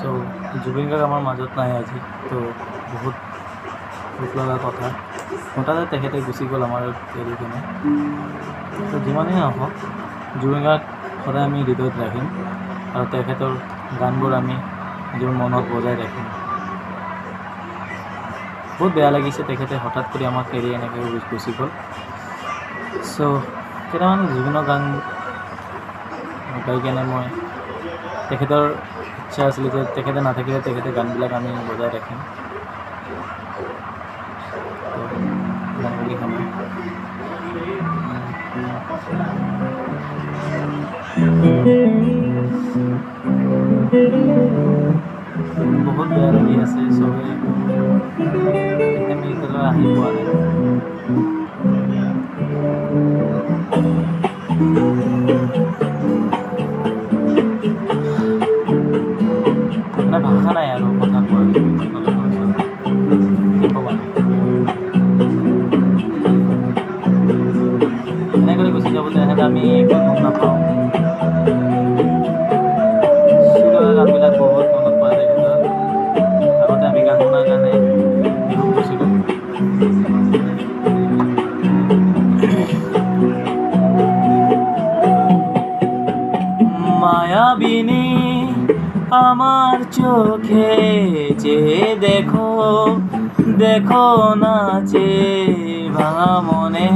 So Zubeen Garg আমাৰ মাজত নাই আজি, তো বহুত দুখ লগা কথা। হঠাতে তেখেতে গুচি গ'ল আমাৰ এৰি কিনে। তো যিমানেই নহওক জুবিন গাৰ্গ সদায় আমি হৃদয়ত ৰাখিম আৰু তেখেতৰ গানবোৰ আমি নিজৰ মনত বজাই ৰাখিম। বহুত বেয়া লাগিছে তেখেতে হঠাৎ কৰি আমাক এৰি এনেকৈ গুচি গ'ল। চ' কেইটামান জুবিনৰ গান গাই কেনে মই তেখেতৰ ইচ্ছা আছিলে যে তেখেতে নাথাকিলে তেখেতে গানবিলাক আমি বজাই ৰাখিম। বহুত বেয়া লাগি আছে, চবেই আমি এতিয়ালৈ আহি পোৱা নাই। মানে ভাষা নাই আৰু কথা কোৱাৰ, এনেকৈ গুচি যাব তেনেহ'লে আমি একো গম নাপাওঁ। গানবিলাক বহুত মনত পৰে তেখেতৰ। আগতে আমি গান শুনাৰ কাৰণে বিহুত গৈছিলোঁ। মায়াবিনী আমার চোখে যে দেখো দেখো নাচে ভাঙা মনে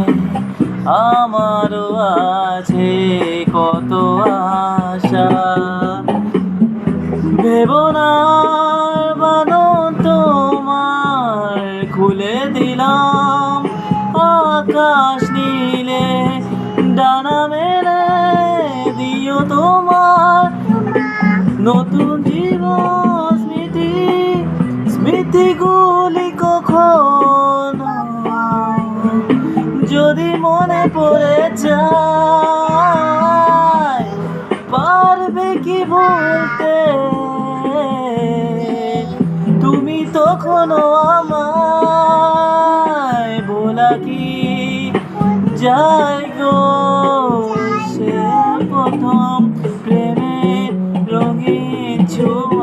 আমারও আছে কত আশা। ভেবনার বাঁধন তোমার খুলে দিলাম, আকাশ নীলে ডানা মেলে দিও তোমার নতুন জীবন। স্মৃতিগুলি কখনো যদি মনে পড়ে যায়, পারবে কি বলতে তুমি তখনও আমায় বলা কি যায় গো সে প্রথম প্রেমের রঙিন ছবি।